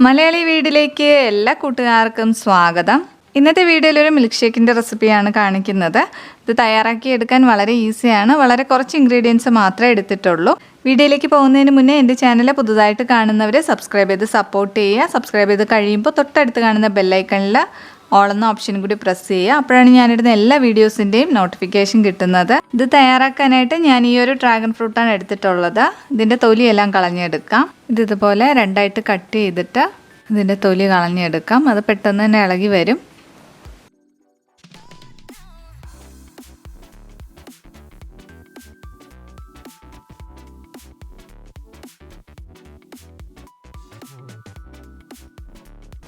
മലയാളി വീടിലേക്ക് എല്ലാ കൂട്ടുകാർക്കും സ്വാഗതം. ഇന്നത്തെ വീഡിയോയിൽ ഒരു മിൽക്ക് ഷേക്കിൻ്റെ റെസിപ്പിയാണ് കാണിക്കുന്നത്. ഇത് തയ്യാറാക്കി എടുക്കാൻ വളരെ ഈസിയാണ്. വളരെ കുറച്ച് ഇൻഗ്രീഡിയൻസ് മാത്രമേ എടുത്തിട്ടുള്ളൂ. വീഡിയോയിലേക്ക് പോകുന്നതിന് മുന്നേ എൻ്റെ ചാനൽ പുതുതായിട്ട് കാണുന്നവർ സബ്സ്ക്രൈബ് ചെയ്ത് സപ്പോർട്ട് ചെയ്യുക. സബ്സ്ക്രൈബ് ചെയ്ത് കഴിയുമ്പോൾ തൊട്ടടുത്ത് കാണുന്ന ബെല്ലൈക്കണിൽ ഓൾ എന്ന ഓപ്ഷൻ കൂടി പ്രസ് ചെയ്യുക. അപ്പോഴാണ് ഞാനിടുന്ന എല്ലാ വീഡിയോസിൻ്റെയും നോട്ടിഫിക്കേഷൻ കിട്ടുന്നത്. ഇത് തയ്യാറാക്കാനായിട്ട് ഞാൻ ഈ ഒരു ഡ്രാഗൺ ഫ്രൂട്ടാണ് എടുത്തിട്ടുള്ളത്. ഇതിൻ്റെ തൊലിയെല്ലാം കളഞ്ഞെടുക്കാം. ഇതുപോലെ രണ്ടായിട്ട് കട്ട് ചെയ്തിട്ട് ഇതിൻ്റെ തൊലി കളഞ്ഞെടുക്കാം. അത് പെട്ടെന്ന് തന്നെ ഇളകി വരും.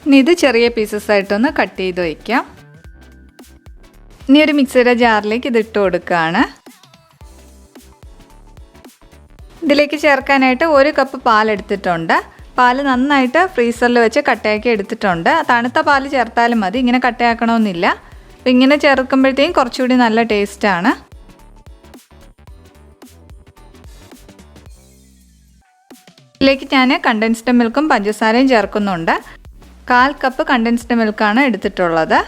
ഇനി ഇത് ചെറിയ പീസസ് ആയിട്ടൊന്ന് കട്ട് ചെയ്ത് വയ്ക്കാം. ഇനി ഒരു മിക്സിയുടെ ജാറിലേക്ക് ഇത് ഇട്ട് കൊടുക്കുകയാണ്. ഇതിലേക്ക് ചേർക്കാനായിട്ട് 1 കപ്പ് പാലെടുത്തിട്ടുണ്ട്. പാല് നന്നായിട്ട് ഫ്രീസറിൽ വെച്ച് കട്ടയാക്കി എടുത്തിട്ടുണ്ട്. തണുത്ത പാല് ചേർത്താലും മതി, ഇങ്ങനെ കട്ടയാക്കണമെന്നില്ല. അപ്പം ഇങ്ങനെ ചേർക്കുമ്പോഴത്തേക്കും കുറച്ചുകൂടി നല്ല ടേസ്റ്റാണ്. ഇതിലേക്ക് ഞാൻ കണ്ടൻസ്ഡ് മിൽക്കും പഞ്ചസാരയും ചേർക്കുന്നുണ്ട്. 1/4 കപ്പ് കണ്ടൻസ്ഡ് മിൽക്കാണ് എടുത്തിട്ടുള്ളത്.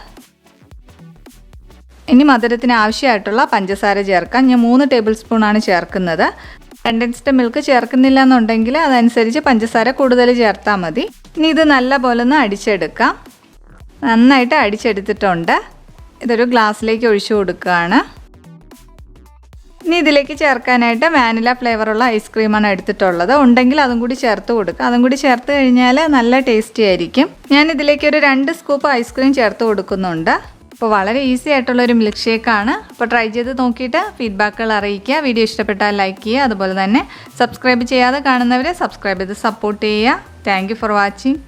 ഇനി മധുരത്തിന് ആവശ്യമായിട്ടുള്ള പഞ്ചസാര ചേർക്കാം. ഞാൻ 3 ടേബിൾ സ്പൂണാണ് ചേർക്കുന്നത്. കണ്ടൻസ്ഡ് മിൽക്ക് ചേർക്കുന്നില്ല എന്നുണ്ടെങ്കിൽ അതനുസരിച്ച് പഞ്ചസാര കൂടുതൽ ചേർത്താൽ മതി. ഇനി ഇത് നല്ലപോലെ ഒന്ന് അടിച്ചെടുക്കാം. നന്നായിട്ട് അടിച്ചെടുത്തിട്ടുണ്ട്. ഇതൊരു ഗ്ലാസ്സിലേക്ക് ഒഴിച്ചു കൊടുക്കുകയാണ്. ഇനി ഇതിലേക്ക് ചേർക്കാനായിട്ട് വാനില ഫ്ലേവറുള്ള ഐസ്ക്രീമാണ് എടുത്തിട്ടുള്ളത്. ഉണ്ടെങ്കിൽ അതും കൂടി ചേർത്ത് കൊടുക്കുക. അതും കൂടി ചേർത്ത് കഴിഞ്ഞാൽ നല്ല ടേസ്റ്റി ആയിരിക്കും. ഞാൻ ഇതിലേക്ക് ഒരു 2 സ്കൂപ്പ് ഐസ്ക്രീം ചേർത്ത് കൊടുക്കുന്നുണ്ട്. അപ്പോൾ വളരെ ഈസി ആയിട്ടുള്ളൊരു മിൽക്ക് ഷേക്കാണ്. അപ്പോൾ ട്രൈ ചെയ്ത് നോക്കിയിട്ട് ഫീഡ്ബാക്കുകൾ അറിയിക്കുക. വീഡിയോ ഇഷ്ടപ്പെട്ടാൽ ലൈക്ക് ചെയ്യുക. അതുപോലെ തന്നെ സബ്സ്ക്രൈബ് ചെയ്യാതെ കാണുന്നവരെ സബ്സ്ക്രൈബ് ചെയ്ത് സപ്പോർട്ട് ചെയ്യുക. Thank you for watching.